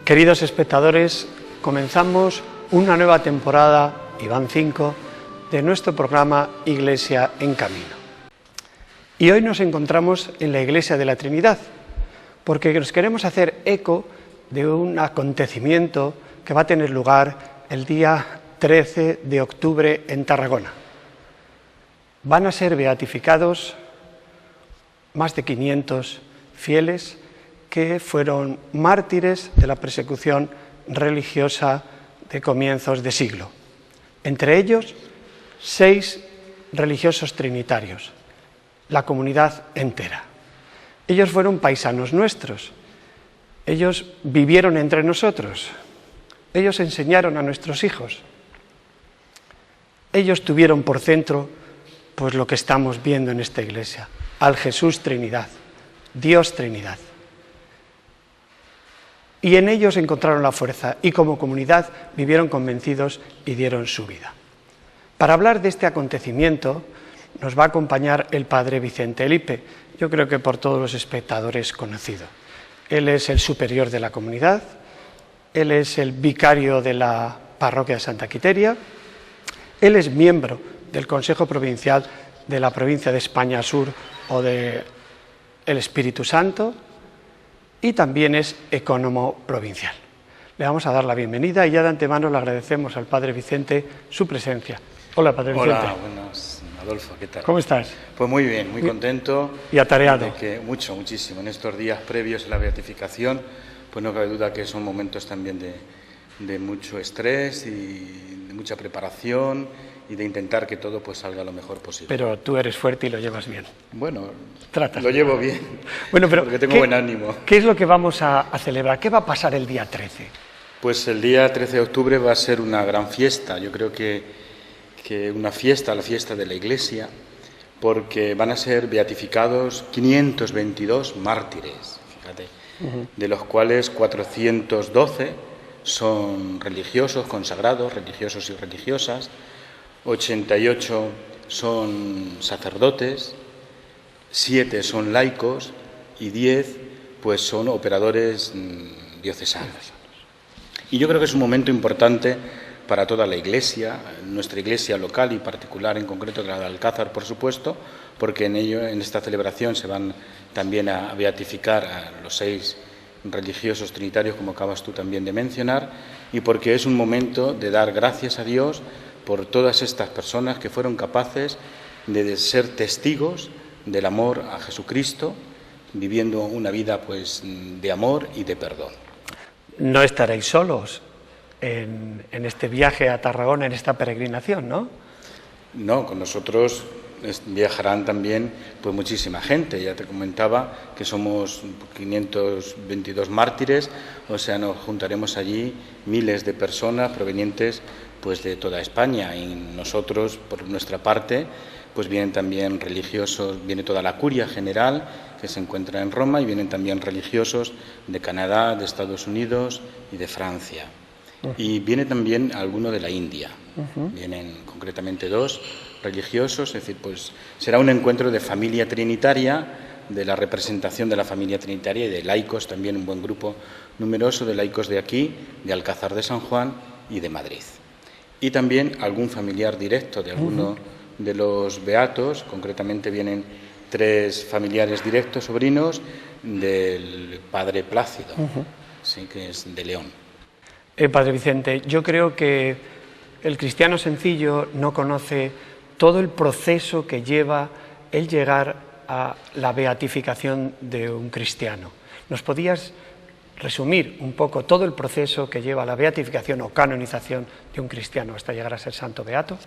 Queridos espectadores, comenzamos una nueva temporada, y van 5, de nuestro programa Iglesia en Camino. Y hoy nos encontramos en la Iglesia de la Trinidad, porque nos queremos hacer eco de un acontecimiento que va a tener lugar el día 13 de octubre en Tarragona. Van a ser beatificados más de 500 fieles que fueron mártires de la persecución religiosa de comienzos de siglo. Entre ellos, 6 religiosos trinitarios, la comunidad entera. Ellos fueron paisanos nuestros, ellos vivieron entre nosotros, ellos enseñaron a nuestros hijos, ellos tuvieron por centro pues lo que estamos viendo en esta iglesia, al Jesús Trinidad, Dios Trinidad. Y en ellos encontraron la fuerza y como comunidad vivieron convencidos y dieron su vida. Para hablar de este acontecimiento nos va a acompañar el padre Vicente Elipe, yo creo que por todos los espectadores conocido. Él es el superior de la comunidad, él es el vicario de la parroquia de Santa Quiteria, él es miembro del Consejo Provincial de la provincia de España Sur o de el Espíritu Santo, y también es ecónomo provincial. Le vamos a dar la bienvenida y ya de antemano le agradecemos al Padre Vicente su presencia. Hola, Padre Vicente. Hola, buenas, Adolfo, ¿qué tal? ¿Cómo estás? Pues muy bien, muy contento. Y atareado. Muchísimo. En estos días previos a la beatificación, pues no cabe duda que son momentos también de mucho estrés y de mucha preparación y de intentar que todo pues salga lo mejor posible. Pero tú eres fuerte y lo llevas bien. Bueno, Tratas. Lo llevo bien, bueno, pero porque tengo buen ánimo. ¿Qué es lo que vamos a celebrar? ¿Qué va a pasar el día 13? Pues el día 13 de octubre va a ser una gran fiesta. Yo creo que una fiesta, la fiesta de la Iglesia, porque van a ser beatificados 522 mártires, fíjate, de los cuales 412 son religiosos, consagrados, religiosos y religiosas, 88 son sacerdotes, 7 son laicos y 10 pues son operadores diocesanos. Y yo creo que es un momento importante para toda la Iglesia, nuestra Iglesia local y particular, en concreto la de Alcázar, por supuesto, porque en esta celebración se van también a beatificar a los 6 religiosos trinitarios, como acabas tú también de mencionar, y porque es un momento de dar gracias a Dios por todas estas personas que fueron capaces de ser testigos del amor a Jesucristo, viviendo una vida pues de amor y de perdón. No estaréis solos en este viaje a Tarragona, en esta peregrinación, ¿no? No, con nosotros viajarán también pues muchísima gente. Ya te comentaba que somos 522 mártires, o sea, nos juntaremos allí miles de personas provenientes pues de toda España, y nosotros, por nuestra parte, pues vienen también religiosos, viene toda la curia general que se encuentra en Roma, y vienen también religiosos de Canadá, de Estados Unidos y de Francia. Y viene también alguno de la India. Vienen concretamente 2 religiosos, es decir, pues será un encuentro de familia trinitaria, de la representación de la familia trinitaria y de laicos, también un buen grupo numeroso de laicos de aquí, de Alcázar de San Juan y de Madrid. Y también algún familiar directo de alguno de los beatos, concretamente vienen 3 familiares directos, sobrinos, del padre Plácido, sí, que es de León. Padre Vicente, yo creo que el cristiano sencillo no conoce todo el proceso que lleva el llegar a la beatificación de un cristiano. ¿Nos podías resumir un poco todo el proceso que lleva a la beatificación o canonización de un cristiano hasta llegar a ser santo beato?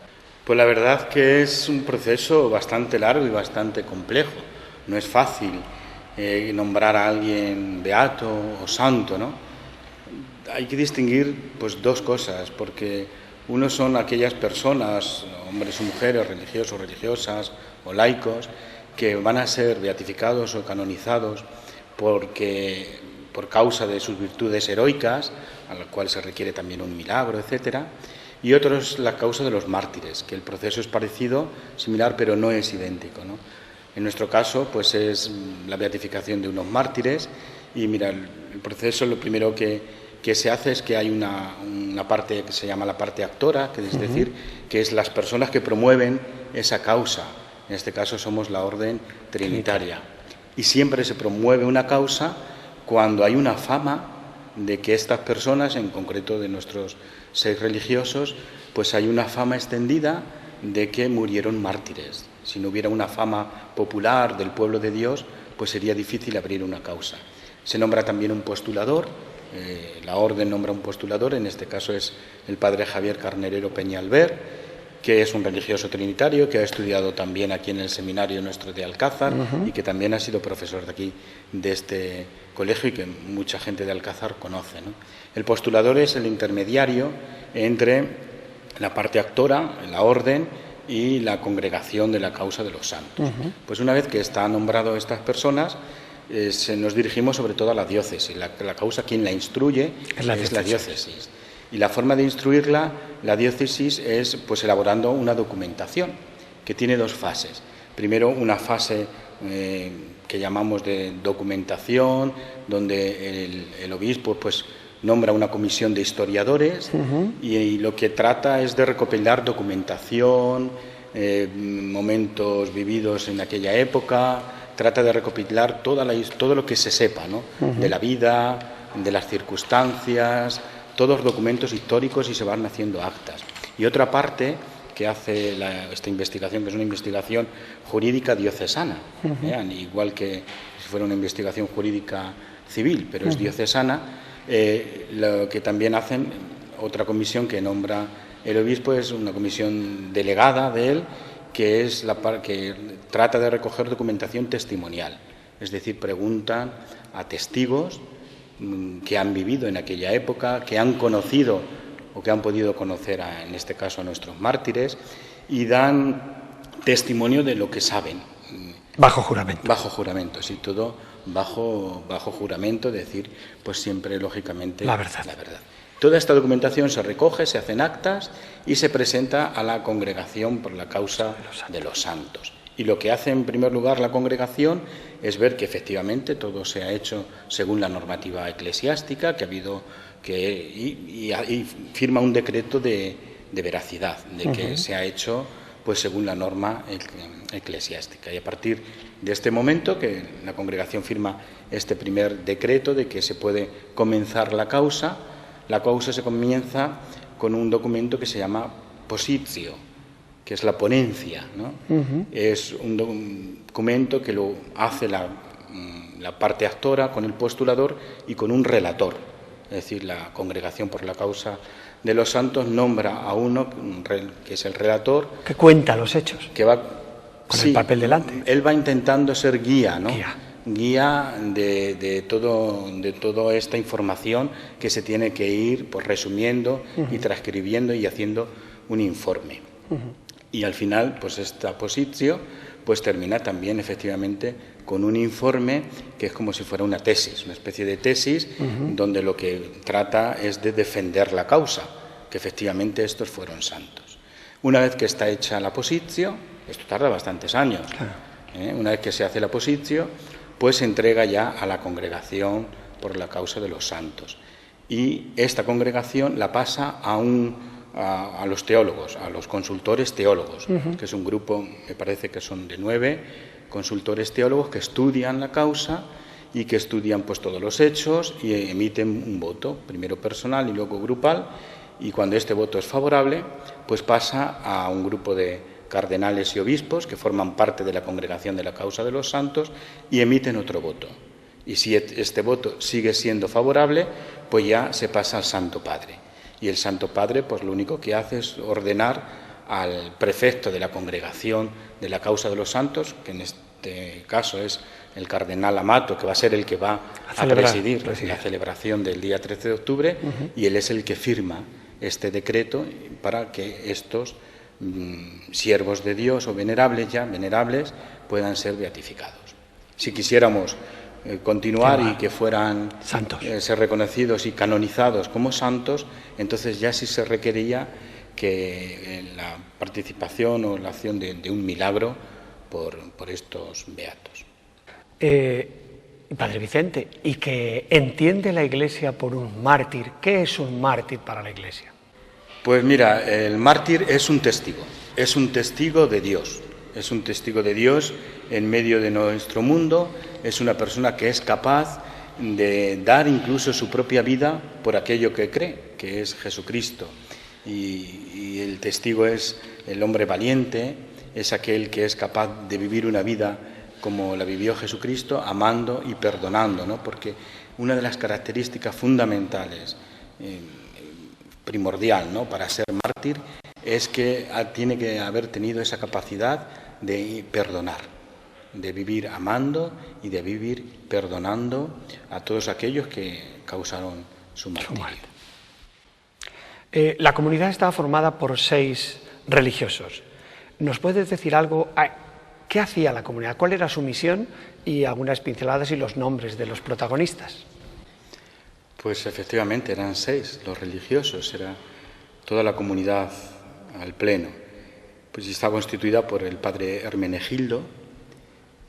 Pues la verdad que es un proceso bastante largo y bastante complejo. No es fácil nombrar a alguien beato o santo, ¿no? Hay que distinguir pues 2 cosas, porque uno son aquellas personas, hombres o mujeres, religiosos, religiosas o laicos, que van a ser beatificados o canonizados por causa de sus virtudes heroicas, a la cual se requiere también un milagro, etcétera. Y otro es la causa de los mártires, que el proceso es parecido, similar, pero no es idéntico, ¿no? En nuestro caso, pues es la beatificación de unos mártires. Y mira, el proceso, lo primero que que se hace es que hay una parte que se llama la parte actora, que es decir, que es las personas que promueven esa causa. En este caso somos la Orden Trinitaria. Y siempre se promueve una causa cuando hay una fama de que estas personas, en concreto de nuestros 6 religiosos, pues hay una fama extendida de que murieron mártires. Si no hubiera una fama popular del pueblo de Dios, pues sería difícil abrir una causa. Se nombra también un postulador, la orden nombra un postulador, en este caso es el padre Javier Carnerero Peñalver, que es un religioso trinitario, que ha estudiado también aquí en el seminario nuestro de Alcázar y que también ha sido profesor de aquí, de este colegio, y que mucha gente de Alcázar conoce, ¿no? El postulador es el intermediario entre la parte actora, la orden, y la congregación de la causa de los santos. Pues una vez que están nombrado estas personas, nos dirigimos sobre todo a la diócesis. La causa, quien la instruye es la diócesis. Y la forma de instruirla, la diócesis, es pues elaborando una documentación que tiene 2 fases. Primero, una fase que llamamos de documentación, donde el obispo pues nombra una comisión de historiadores y lo que trata es de recopilar documentación, momentos vividos en aquella época, trata de recopilar todo lo que se sepa, ¿no? De la vida, de las circunstancias, todos documentos históricos, y se van haciendo actas. Y otra parte que hace esta investigación, que es una investigación jurídica diocesana, igual que si fuera una investigación jurídica civil, pero es diocesana, lo que también hacen, otra comisión que nombra el obispo, es una comisión delegada de él, que es que trata de recoger documentación testimonial, es decir, preguntan a testigos que han vivido en aquella época, que han conocido o que han podido conocer, en este caso, a nuestros mártires, y dan testimonio de lo que saben. Bajo juramento. Bajo juramento, sí, todo bajo juramento, decir, pues siempre, lógicamente, la verdad. Toda esta documentación se recoge, se hacen actas y se presenta a la Congregación por la Causa de los Santos. Y lo que hace en primer lugar la congregación es ver que efectivamente todo se ha hecho según la normativa eclesiástica, que ha habido y firma un decreto de veracidad, de que se ha hecho pues según la norma eclesiástica. Y a partir de este momento que la congregación firma este primer decreto de que se puede comenzar la causa se comienza con un documento que se llama positio, que es la ponencia, ¿no? Es un documento que lo hace la parte actora con el postulador y con un relator. Es decir, la Congregación por la Causa de los Santos nombra a uno, que es el relator, que cuenta los hechos, que va con el papel delante. Él va intentando ser guía, ¿no? Guía de toda esta información que se tiene que ir pues resumiendo y transcribiendo y haciendo un informe. Y al final, pues esta positio pues termina también efectivamente con un informe que es como si fuera una tesis, una especie de tesis, donde lo que trata es de defender la causa, que efectivamente estos fueron santos. Una vez que está hecha la positio, esto tarda bastantes años, una vez que se hace la positio, pues se entrega ya a la Congregación por la Causa de los Santos. Y esta congregación la pasa a los teólogos, a los consultores teólogos, que es un grupo, me parece que son de 9 consultores teólogos que estudian la causa y que estudian pues todos los hechos y emiten un voto, primero personal y luego grupal, y cuando este voto es favorable, pues pasa a un grupo de cardenales y obispos que forman parte de la Congregación de la Causa de los Santos y emiten otro voto. Y si este voto sigue siendo favorable, pues ya se pasa al Santo Padre. Y el Santo Padre, pues lo único que hace es ordenar al prefecto de la Congregación de la Causa de los Santos, que en este caso es el cardenal Amato, que va a ser el que va a presidir la celebración del día 13 de octubre, y él es el que firma este decreto para que estos siervos de Dios o venerables puedan ser beatificados. Si quisiéramos continuar y que fueran santos, ser reconocidos y canonizados como santos, entonces ya sí se requería que la participación o la acción de un milagro por estos beatos. Padre Vicente, y que entiende la Iglesia por un mártir. ¿Qué es un mártir para la Iglesia? Pues mira, el mártir es un testigo de Dios, es un testigo de Dios en medio de nuestro mundo, es una persona que es capaz de dar incluso su propia vida por aquello que cree, que es Jesucristo. Y el testigo es el hombre valiente, es aquel que es capaz de vivir una vida como la vivió Jesucristo, amando y perdonando, ¿no? Porque una de las características fundamentales, primordial, ¿no?, para ser mártir, es que tiene que haber tenido esa capacidad de perdonar, de vivir amando y de vivir perdonando a todos aquellos que causaron su martirio. La comunidad estaba formada por 6 religiosos. ¿Nos puedes decir algo? ¿Qué hacía la comunidad? ¿Cuál era su misión? Y algunas pinceladas y los nombres de los protagonistas. Pues efectivamente eran 6 los religiosos, era toda la comunidad al pleno. Pues está constituida por el padre Hermenegildo,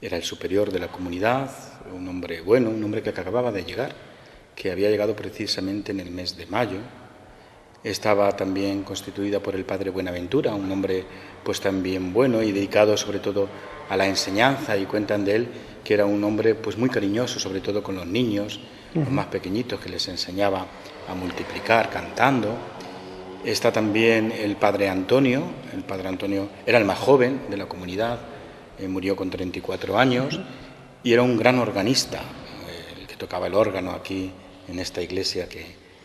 era el superior de la comunidad, un hombre bueno, un hombre que acababa de llegar, que había llegado precisamente en el mes de mayo. Estaba también constituida por el padre Buenaventura, un hombre pues también bueno y dedicado sobre todo a la enseñanza, y cuentan de él que era un hombre pues muy cariñoso, sobre todo con los niños, los más pequeñitos, que les enseñaba a multiplicar cantando. Está también el padre Antonio era el más joven de la comunidad, murió con 34 años y era un gran organista, el que tocaba el órgano aquí en esta iglesia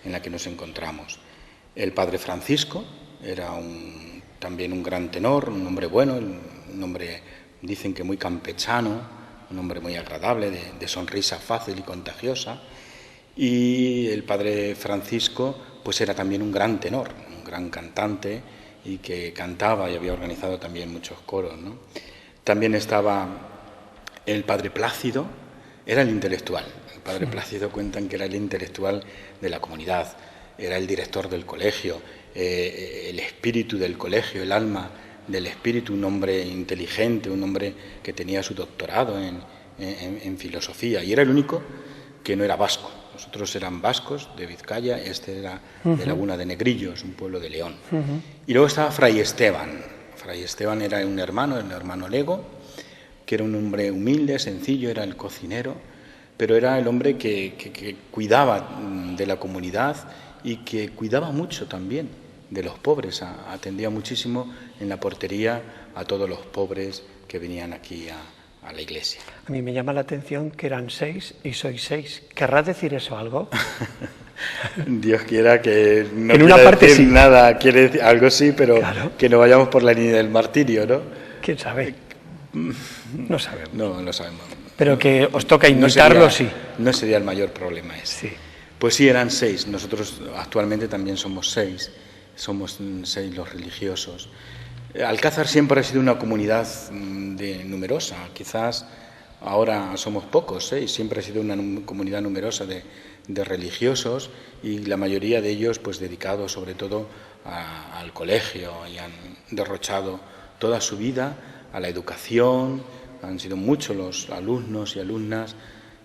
en la que nos encontramos. El padre Francisco era también un gran tenor, un hombre bueno, un hombre, dicen que muy campechano, un hombre muy agradable, de sonrisa fácil y contagiosa. Y el padre Francisco pues era también un gran tenor, un gran cantante, y que cantaba y había organizado también muchos coros, ¿no? También estaba el padre Plácido, era el intelectual. El padre Plácido cuentan que era el intelectual de la comunidad. Era el director del colegio, el espíritu del colegio, el alma del espíritu, un hombre inteligente, un hombre que tenía su doctorado en filosofía, y era el único que no era vasco. Los otros eran vascos de Vizcaya, este era de Laguna de Negrillos, un pueblo de León. Y luego estaba Fray Esteban. Fray Esteban era el hermano Lego, que era un hombre humilde, sencillo, era el cocinero, pero era el hombre que cuidaba de la comunidad y que cuidaba mucho también de los pobres, atendía muchísimo en la portería a todos los pobres que venían aquí a la iglesia. A mí me llama la atención que eran 6 y sois 6. ¿Querrá decir eso algo? Dios quiera que no en una parte decir sí. Nada, quiere decir algo sí, pero claro, que no vayamos por la línea del martirio, ¿no? ¿Quién sabe? No sabemos. No lo sabemos. Pero que os toca imitarlo, sí. No sería el mayor problema ese. Sí. Pues sí, eran 6. Nosotros actualmente también somos 6. Somos 6 los religiosos. Alcázar siempre ha sido una comunidad numerosa. Quizás ahora somos pocos, y siempre ha sido una comunidad numerosa de religiosos, y la mayoría de ellos pues dedicados sobre todo al colegio, y han derrochado toda su vida a la educación. Han sido muchos los alumnos y alumnas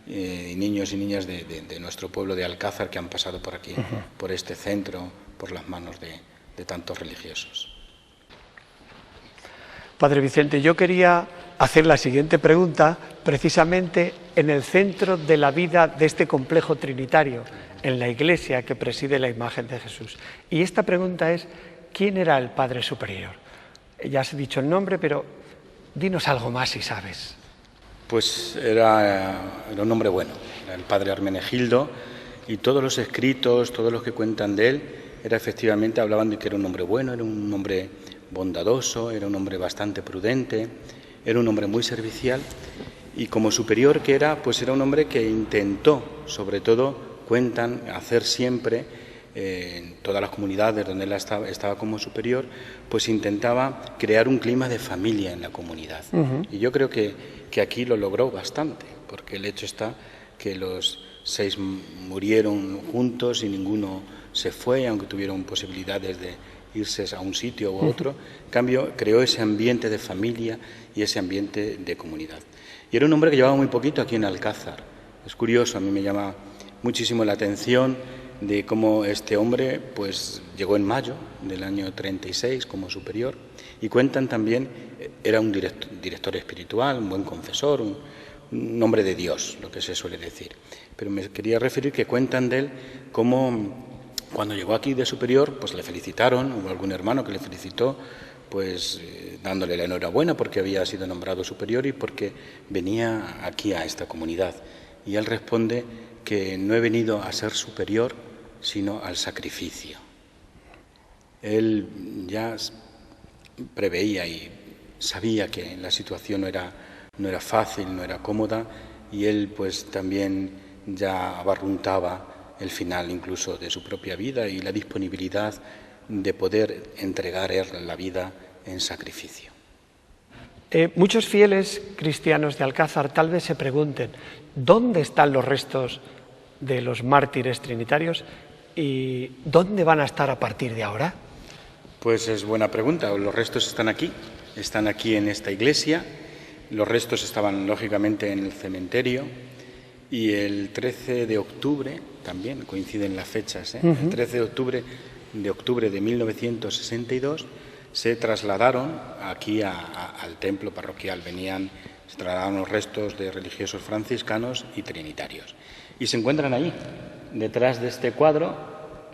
y niños y niñas de nuestro pueblo de Alcázar que han pasado por aquí, por este centro, por las manos de tantos religiosos. Padre Vicente, yo quería hacer la siguiente pregunta precisamente en el centro de la vida de este complejo trinitario, en la iglesia que preside la imagen de Jesús. Y esta pregunta es, ¿quién era el Padre Superior? Ya has dicho el nombre, pero dinos algo más si sabes. Pues era un hombre bueno, era el padre Hermenegildo, y todos los escritos, todos los que cuentan de él, efectivamente hablaban de que era un hombre bueno, era un hombre bondadoso, era un hombre bastante prudente, era un hombre muy servicial, y como superior que era, pues era un hombre que intentó, sobre todo, cuentan, hacer siempre, en todas las comunidades donde él estaba como superior, pues intentaba crear un clima de familia en la comunidad. Y yo creo que aquí lo logró bastante, porque el hecho está que los 6 murieron juntos y ninguno se fue, aunque tuvieron posibilidades de irse a un sitio u otro. En cambio, creó ese ambiente de familia y ese ambiente de comunidad. Y era un hombre que llevaba muy poquito aquí en Alcázar. Es curioso, a mí me llama muchísimo la atención de cómo este hombre pues llegó en mayo del año 36 como superior, y cuentan también, era un director espiritual, un buen confesor, un hombre de Dios, lo que se suele decir. Pero me quería referir que cuentan de él cómo cuando llegó aquí de superior, pues le felicitaron, hubo algún hermano que le felicitó, pues dándole la enhorabuena porque había sido nombrado superior y porque venía aquí a esta comunidad. Y él responde que no he venido a ser superior, sino al sacrificio. Él ya preveía y sabía que la situación no era fácil, no era cómoda, y él pues también ya abarruntaba el final incluso de su propia vida y la disponibilidad de poder entregar la vida en sacrificio. Muchos fieles cristianos de Alcázar tal vez se pregunten, ¿dónde están los restos de los mártires trinitarios y dónde van a estar a partir de ahora? Pues es buena pregunta. Los restos están aquí en esta iglesia. Los restos estaban lógicamente en el cementerio, y el 13 de octubre, también coinciden las fechas, el 13 de octubre de 1962 se trasladaron aquí al templo parroquial. Se trasladaron los restos de religiosos franciscanos y trinitarios. Y se encuentran ahí. Detrás de este cuadro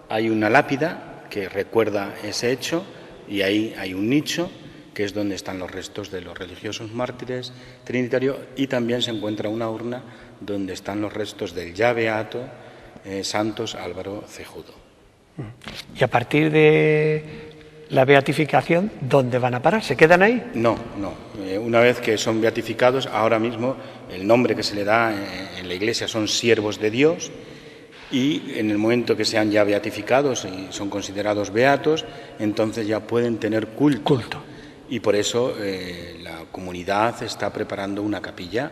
hay una lápida que recuerda ese hecho, y ahí hay un nicho que es donde están los restos de los religiosos mártires trinitarios, y también se encuentra una urna donde están los restos del ya beato Santos Álvaro Cejudo. Y a partir de la beatificación, ¿dónde van a parar? ¿Se quedan ahí? No. Una vez que son beatificados, ahora mismo el nombre que se le da en la Iglesia son siervos de Dios, y en el momento que sean ya beatificados y son considerados beatos, entonces ya pueden tener culto. Y por eso la comunidad está preparando una capilla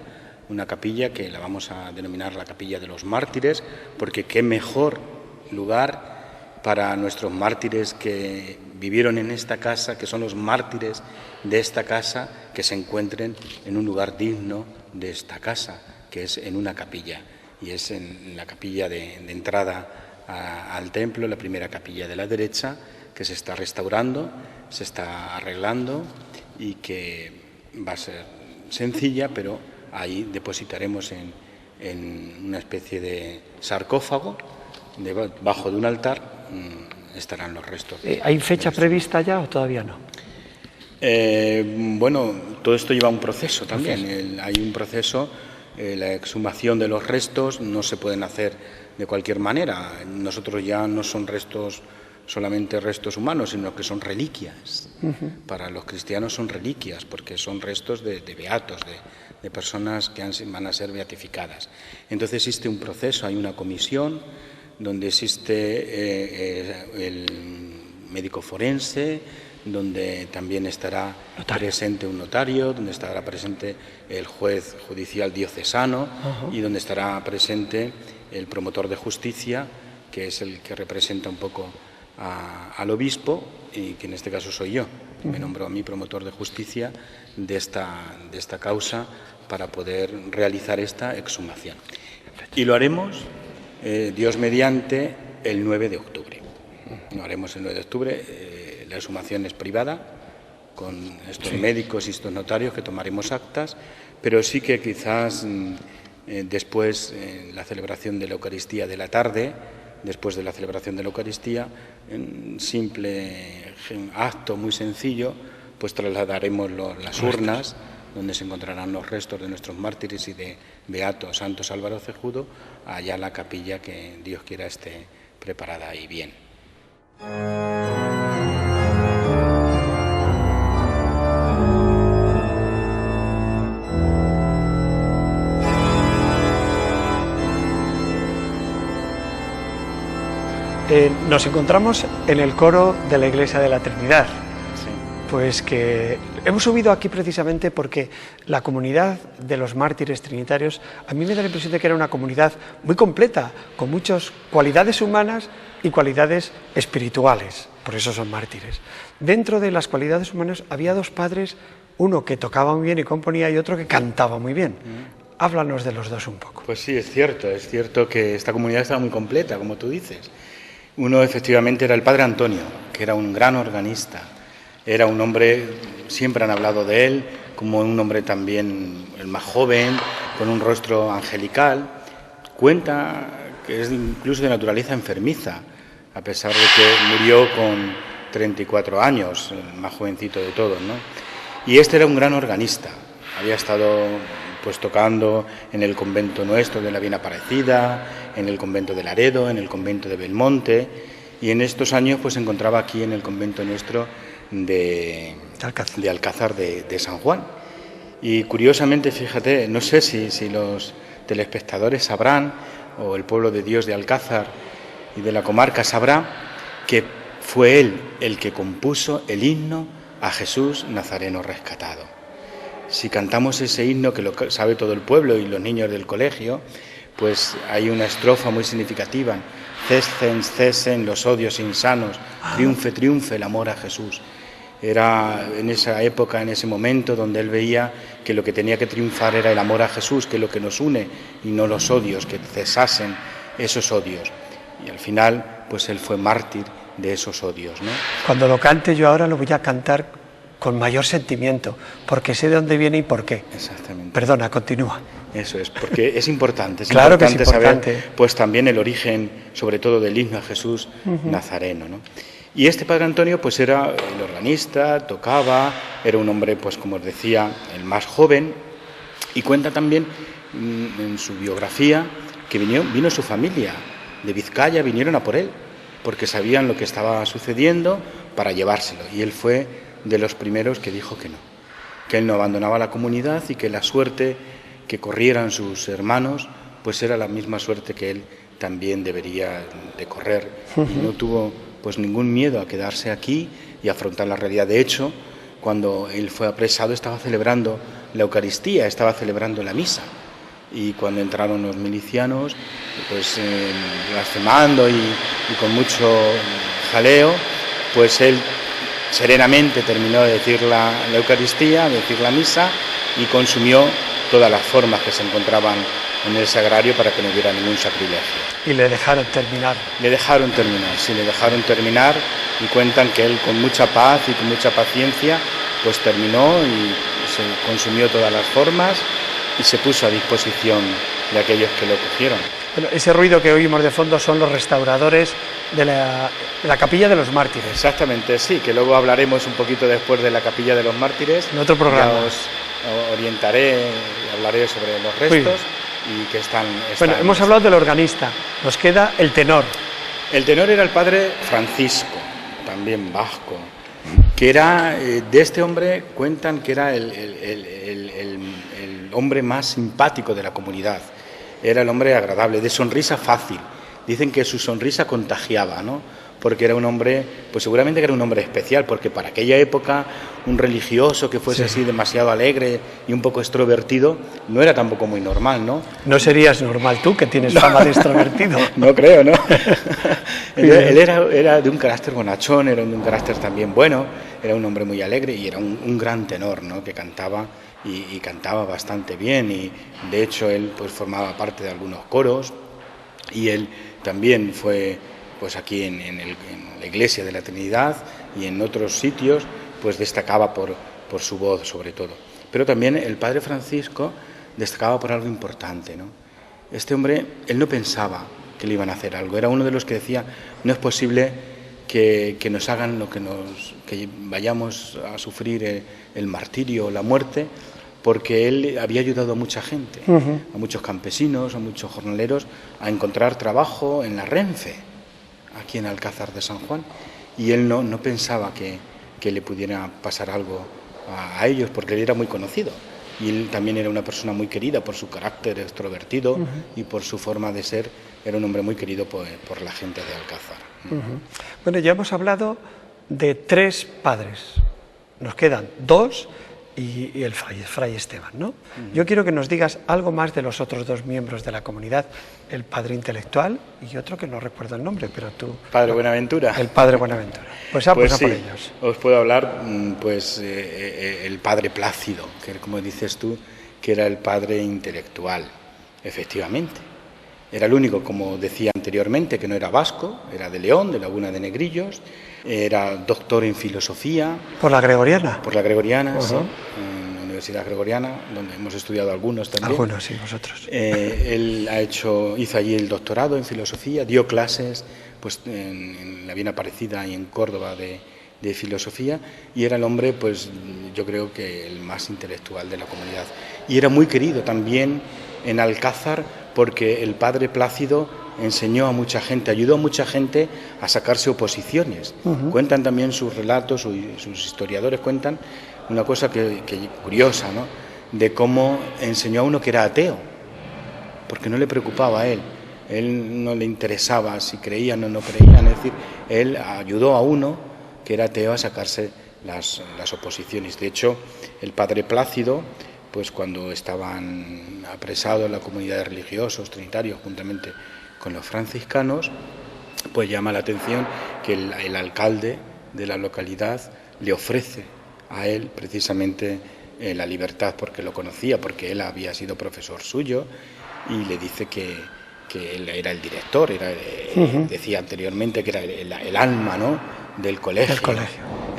que la vamos a denominar la Capilla de los Mártires, porque qué mejor lugar para nuestros mártires que vivieron en esta casa, que son los mártires de esta casa, que se encuentren en un lugar digno de esta casa, que es en una capilla, y es en la capilla de entrada al templo, la primera capilla de la derecha, que se está restaurando, se está arreglando, y que va a ser sencilla, pero ahí depositaremos en una especie de sarcófago, debajo de un altar, estarán los restos. ¿Hay fecha prevista ya o todavía no? Bueno, todo esto lleva un proceso también. Hay un proceso, la exhumación de los restos no se pueden hacer de cualquier manera. Nosotros ya no son solamente restos humanos, sino que son reliquias. Para los cristianos son reliquias, porque son restos de beatos, de personas que van a ser beatificadas. Entonces existe un proceso, hay una comisión donde existe el médico forense, donde también estará presente un notario, donde estará presente el juez judicial diocesano, y donde estará presente el promotor de justicia, que es el que representa un poco al obispo, y que en este caso soy yo. Me nombró a mí promotor de justicia de esta causa para poder realizar esta exhumación. Y lo haremos, Dios mediante, el 9 de octubre. Lo haremos el 9 de octubre. La exhumación es privada, con estos médicos y estos notarios, que tomaremos actas, pero sí que quizás después, la celebración de la Eucaristía de la tarde, después de la celebración de la Eucaristía, en simple acto muy sencillo, pues trasladaremos las urnas donde se encontrarán los restos de nuestros mártires y de beato Santos Álvaro Cejudo, allá a la capilla que Dios quiera esté preparada y bien. Nos encontramos en el coro de la Iglesia de la Trinidad. Sí. Pues que hemos subido aquí precisamente porque la comunidad de los mártires trinitarios, a mí me da la impresión de que era una comunidad muy completa, con muchas cualidades humanas y cualidades espirituales, por eso son mártires. Dentro de las cualidades humanas había dos padres, uno que tocaba muy bien y componía y otro que cantaba muy bien. Háblanos de los dos un poco. Pues sí, es cierto que esta comunidad estaba muy completa, como tú dices. Uno efectivamente era el padre Antonio, que era un gran organista, era un hombre, siempre han hablado de él, como un hombre también el más joven, con un rostro angelical. Cuenta que es incluso de naturaleza enfermiza, a pesar de que murió con 34 años, el más jovencito de todos, ¿no? Y este era un gran organista, había estado pues tocando en el convento nuestro de la Bien Aparecida, en el convento de Laredo, en el convento de Belmonte, y en estos años pues se encontraba aquí en el convento nuestro de Alcázar de San Juan. Y curiosamente, fíjate, no sé si los telespectadores sabrán, o el pueblo de Dios de Alcázar y de la comarca sabrá, que fue él el que compuso el himno a Jesús Nazareno rescatado. Si cantamos ese himno, que lo sabe todo el pueblo y los niños del colegio, pues hay una estrofa muy significativa: cesen los odios insanos, triunfe el amor a Jesús. Era en esa época, en ese momento, donde él veía que lo que tenía que triunfar era el amor a Jesús, que es lo que nos une, y no los odios, que cesasen esos odios. Y al final, pues él fue mártir de esos odios, ¿no? Cuando lo cante yo ahora lo voy a cantar con mayor sentimiento, porque sé de dónde viene y por qué. Exactamente. Perdona, continúa. Eso es, porque es importante, Claro que es importante saber pues también el origen, sobre todo del himno a Jesús Nazareno, ¿no? Y este padre Antonio pues era el organista, tocaba, era un hombre, pues como os decía, el más joven, y cuenta también en su biografía que vino su familia de Vizcaya, vinieron a por él, porque sabían lo que estaba sucediendo para llevárselo, y él fue de los primeros que dijo que él no abandonaba la comunidad y que la suerte que corrieran sus hermanos pues era la misma suerte que él también debería de correr. Y no tuvo pues ningún miedo a quedarse aquí y afrontar la realidad. De hecho, cuando él fue apresado estaba celebrando la Eucaristía, estaba celebrando la misa, y cuando entraron los milicianos pues blasfemando y con mucho jaleo, pues él serenamente terminó de decir la Eucaristía, de decir la misa, y consumió todas las formas que se encontraban en el sagrario para que no hubiera ningún sacrilegio. Y le dejaron terminar. Le dejaron terminar, y cuentan que él con mucha paz y con mucha paciencia pues terminó y se consumió todas las formas y se puso a disposición de aquellos que lo cogieron. Bueno, ese ruido que oímos de fondo son los restauradores de la Capilla de los Mártires. Exactamente, sí, que luego hablaremos un poquito después de la Capilla de los Mártires. En otro programa. Ya os orientaré y hablaré sobre los restos y que están... Bueno, hemos hablado del organista, nos queda el tenor. El tenor era el padre Francisco, también vasco, que era, de este hombre cuentan que era el hombre más simpático de la comunidad. Era el hombre agradable, de sonrisa fácil. Dicen que su sonrisa contagiaba, ¿no? Porque era un hombre, pues seguramente que era un hombre especial, porque para aquella época un religioso que fuese así demasiado alegre y un poco extrovertido no era tampoco muy normal, ¿no? No serías normal tú, que tienes fama de extrovertido. No creo, ¿no? Él era de un carácter bonachón, era de un carácter también bueno, era un hombre muy alegre y era un gran tenor, ¿no? Que cantaba y cantaba bastante bien, y de hecho él pues formaba parte de algunos coros, y él también fue pues aquí en la Iglesia de la Trinidad y en otros sitios pues destacaba por su voz sobre todo. Pero también el padre Francisco destacaba por algo importante, ¿no? Este hombre, él no pensaba que le iban a hacer algo, era uno de los que decía: no es posible que nos hagan que vayamos a sufrir el martirio o la muerte, porque él había ayudado a mucha gente, a muchos campesinos, a muchos jornaleros, a encontrar trabajo en la Renfe, aquí en Alcázar de San Juan, y él no pensaba que le pudiera pasar algo a ellos, porque él era muy conocido, y él también era una persona muy querida por su carácter extrovertido y por su forma de ser. Era un hombre muy querido por la gente de Alcázar. Bueno, ya hemos hablado de 3 padres, nos quedan 2 y el fray Esteban, ¿no? Yo quiero que nos digas algo más de los otros 2 miembros de la comunidad, el padre intelectual y otro que no recuerdo el nombre, pero tú... Padre Buenaventura. El padre Buenaventura. Pues sí, por ellos. Os puedo hablar, pues, el padre Plácido, que como dices tú, que era el padre intelectual, efectivamente. Era el único, como decía anteriormente, que no era vasco, era de León, de Laguna de Negrillos, era doctor en filosofía. ¿Por la Gregoriana? Por la Gregoriana, sí, en la Universidad Gregoriana, donde hemos estudiado algunos también. Algunos, sí, vosotros. Él hizo allí el doctorado en filosofía, dio clases pues, en la bien Aparecida y en Córdoba de filosofía, y era el hombre, pues yo creo que el más intelectual de la comunidad. Y era muy querido también en Alcázar, porque el padre Plácido enseñó a mucha gente, ayudó a mucha gente a sacarse oposiciones. Cuentan también sus relatos, sus historiadores cuentan una cosa que curiosa, ¿no? De cómo enseñó a uno que era ateo, porque no le preocupaba a él no le interesaba si creían o no creían, es decir, él ayudó a uno que era ateo a sacarse las oposiciones. De hecho, el padre Plácido, pues cuando estaban apresados la comunidad de religiosos trinitarios juntamente con los franciscanos, pues llama la atención que el alcalde de la localidad le ofrece a él precisamente la libertad, porque lo conocía, porque él había sido profesor suyo, y le dice que él era el director, decía anteriormente que era el alma, ¿no?, del colegio.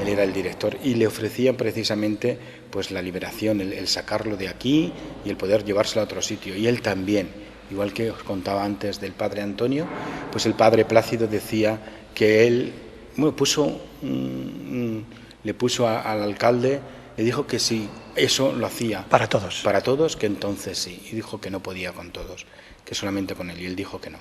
Él era el director y le ofrecían precisamente pues la liberación, el sacarlo de aquí y el poder llevárselo a otro sitio. Y él también, igual que os contaba antes del padre Antonio, pues el padre Plácido decía que él le puso al alcalde, le dijo que si eso lo hacía para todos, que entonces sí, y dijo que no podía con todos, que solamente con él, y él dijo que no,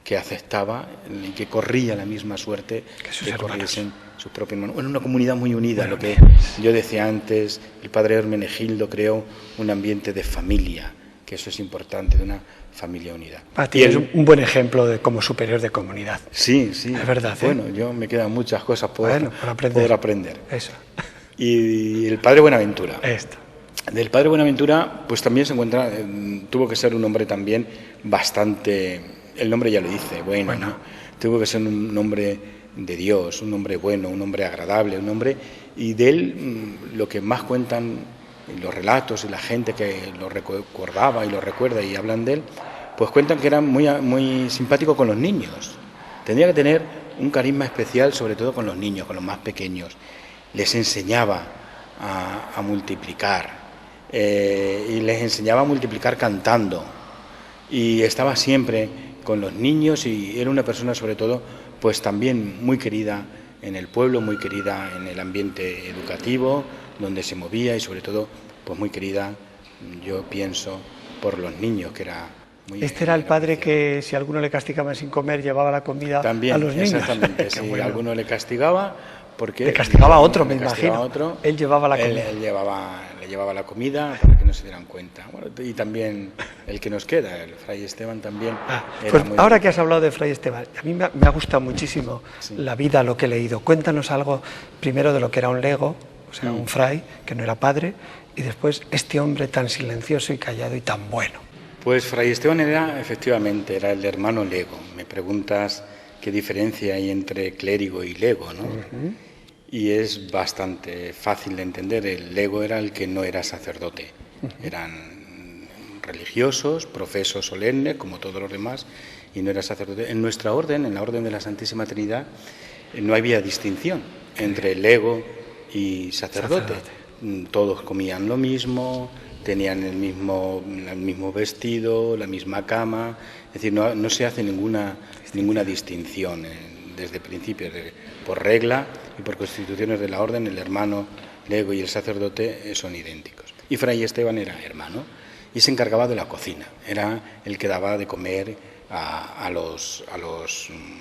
que aceptaba y que corría la misma suerte que corriesen sus propios hermanos. Bueno, una comunidad muy unida, lo que yo decía antes, el padre Hermenegildo creó un ambiente de familia, que eso es importante, de una familia unida. Para ti es un buen ejemplo de como superior de comunidad. Sí, es verdad. Bueno, yo me quedan muchas cosas por aprender. Eso. Y el padre Buenaventura. Del padre Buenaventura, pues también se encuentra, tuvo que ser un hombre también bastante, el nombre ya lo dice, bueno. ¿No? Tuvo que ser un hombre de Dios, un hombre bueno, un hombre agradable, un hombre, y de él lo que más cuentan los relatos y la gente que lo recordaba y lo recuerda y hablan de él, pues cuentan que era muy simpático con los niños. Tendría que tener un carisma especial, sobre todo con los niños, con los más pequeños. Les enseñaba a multiplicar, y les enseñaba a multiplicar cantando, y estaba siempre con los niños, y era una persona sobre todo pues también muy querida en el pueblo, muy querida en el ambiente educativo donde se movía, y sobre todo pues muy querida, yo pienso, por los niños, que era muy... Era el padre que si alguno le castigaba sin comer llevaba la comida también, a los niños. Exactamente, si alguno le castigaba, porque le castigaba a otro, me imagino. Él llevaba la comida. Él le llevaba la comida para que no se dieran cuenta. Bueno, y también el que nos queda, el Fray Esteban también. Pues ahora que has hablado de Fray Esteban, a mí me ha gustado muchísimo la vida, lo que he leído. Cuéntanos algo primero de lo que era un lego, o sea, un fray que no era padre, y después este hombre tan silencioso y callado y tan bueno. Pues Fray Esteban efectivamente era el hermano lego. Me preguntas qué diferencia hay entre clérigo y lego, ¿no? Y es bastante fácil de entender. El lego era el que no era sacerdote. Eran religiosos, profesos solemnes, como todos los demás, y no era sacerdote. En nuestra orden, en la orden de la Santísima Trinidad, no había distinción entre lego y sacerdote. Todos comían lo mismo, tenían el mismo vestido, la misma cama. Es decir, no se hace ninguna distinción desde el principio. Por regla y por constituciones de la orden, el hermano lego y el sacerdote son idénticos. Y Fray Esteban era hermano y se encargaba de la cocina. Era el que daba de comer a los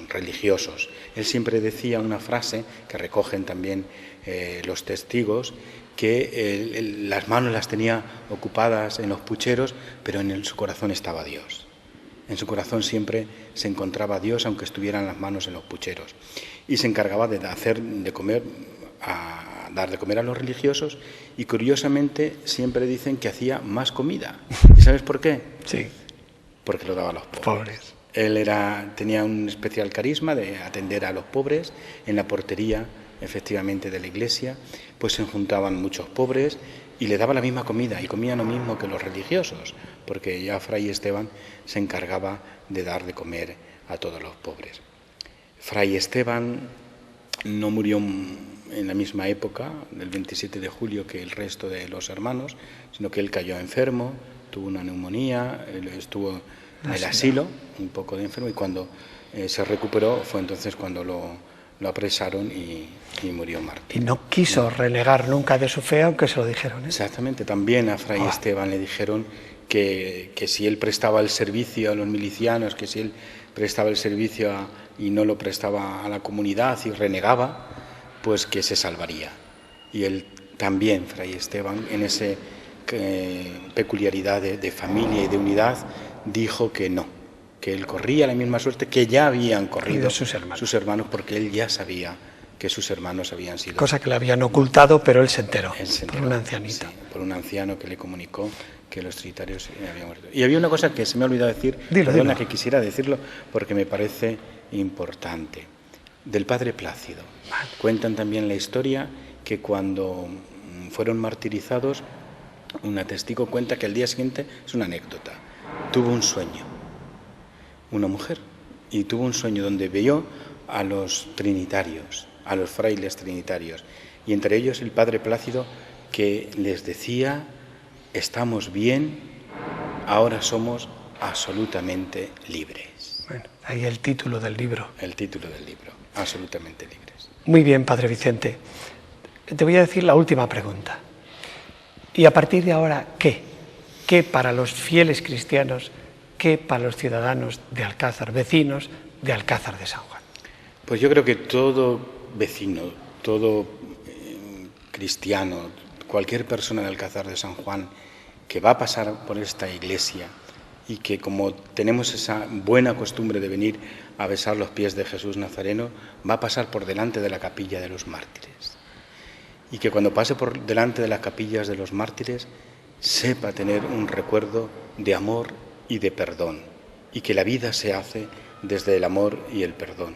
religiosos. Él siempre decía una frase que recogen también los testigos, que las manos las tenía ocupadas en los pucheros, pero en su corazón estaba Dios. En su corazón siempre se encontraba Dios, aunque estuvieran las manos en los pucheros. Y se encargaba de dar de comer a los religiosos, y curiosamente siempre dicen que hacía más comida. ¿Y sabes por qué? Sí. Porque lo daba a los pobres. Él tenía un especial carisma de atender a los pobres. En la portería, efectivamente, de la iglesia, pues se juntaban muchos pobres, y le daba la misma comida y comían lo mismo que los religiosos, porque ya Fray Esteban se encargaba de dar de comer a todos los pobres. Fray Esteban no murió en la misma época, del 27 de julio, que el resto de los hermanos, sino que él cayó enfermo, tuvo una neumonía, estuvo en el asilo, un poco de enfermo, y cuando se recuperó fue entonces cuando lo apresaron y murió mártir. Y no quiso renegar nunca de su fe, aunque se lo dijeron, ¿eh? Exactamente, también a Fray Esteban le dijeron que si él prestaba el servicio a los milicianos, que si él prestaba el servicio y no lo prestaba a la comunidad y renegaba, pues que se salvaría. Y él también, Fray Esteban, en esa peculiaridad de familia y de unidad, dijo que no, que él corría la misma suerte que ya habían corrido sus hermanos, porque él ya sabía que sus hermanos habían sido... Cosa que le habían ocultado, pero él se enteró. Por un ancianito. Sí, por un anciano que le comunicó que los trinitarios habían muerto. Y había una cosa que se me ha olvidado decir, perdona, que quisiera decirlo porque me parece importante. Del padre Plácido. Cuentan también la historia que cuando fueron martirizados, un testigo cuenta que al día siguiente, es una anécdota, tuvo un sueño, una mujer, y tuvo un sueño donde vio a los trinitarios, a los frailes trinitarios, y entre ellos el padre Plácido, que les decía: estamos bien, ahora somos absolutamente libres. Bueno, ahí el título del libro. El título del libro, absolutamente libres. Muy bien, Padre Vicente. Te voy a decir la última pregunta. Y a partir de ahora, ¿qué? ¿Qué para los fieles cristianos? ¿Qué para los ciudadanos de Alcázar, vecinos de Alcázar de San Juan? Pues yo creo que todo vecino, todo cristiano, cualquier persona de Alcázar de San Juan que va a pasar por esta iglesia y que, como tenemos esa buena costumbre de venir a besar los pies de Jesús Nazareno, va a pasar por delante de la capilla de los mártires. Y que cuando pase por delante de las capillas de los mártires sepa tener un recuerdo de amor y de perdón, y que la vida se hace desde el amor y el perdón,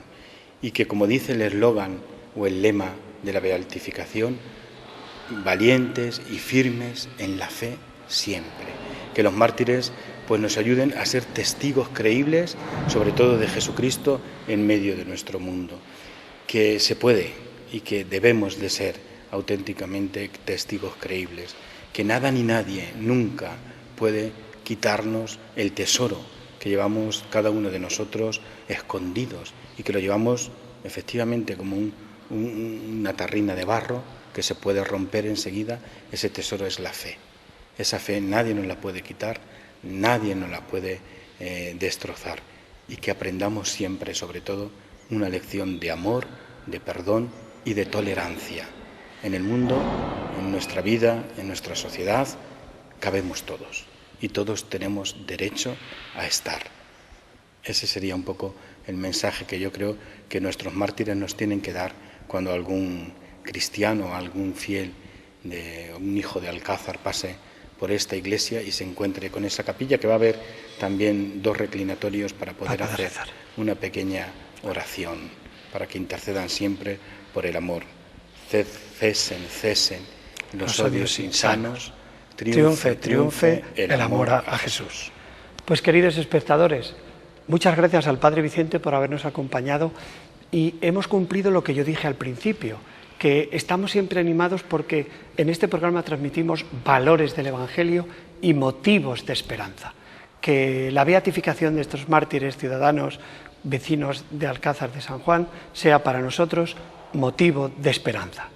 y que, como dice el eslogan o el lema de la beatificación, valientes y firmes en la fe siempre, que los mártires pues nos ayuden a ser testigos creíbles, sobre todo de Jesucristo en medio de nuestro mundo, que se puede y que debemos de ser auténticamente testigos creíbles, que nada ni nadie nunca puede quitarnos el tesoro que llevamos cada uno de nosotros escondidos y que lo llevamos efectivamente como una tarrina de barro que se puede romper enseguida. Ese tesoro es la fe. Esa fe nadie nos la puede quitar, nadie nos la puede destrozar, y que aprendamos siempre, sobre todo, una lección de amor, de perdón y de tolerancia. En el mundo, en nuestra vida, en nuestra sociedad, cabemos todos y todos tenemos derecho a estar. Ese sería un poco el mensaje que yo creo que nuestros mártires nos tienen que dar cuando algún cristiano, algún fiel, un hijo de Alcázar pase por esta iglesia y se encuentre con esa capilla, que va a haber también 2 reclinatorios para poder hacer una pequeña oración, para que intercedan siempre por el amor. Cesen los odios insanos, triunfe el amor a Jesús. Pues, queridos espectadores, muchas gracias al Padre Vicente por habernos acompañado, y hemos cumplido lo que yo dije al principio, que estamos siempre animados porque en este programa transmitimos valores del Evangelio y motivos de esperanza. Que la beatificación de estos mártires ciudadanos, vecinos de Alcázar de San Juan, sea para nosotros motivo de esperanza.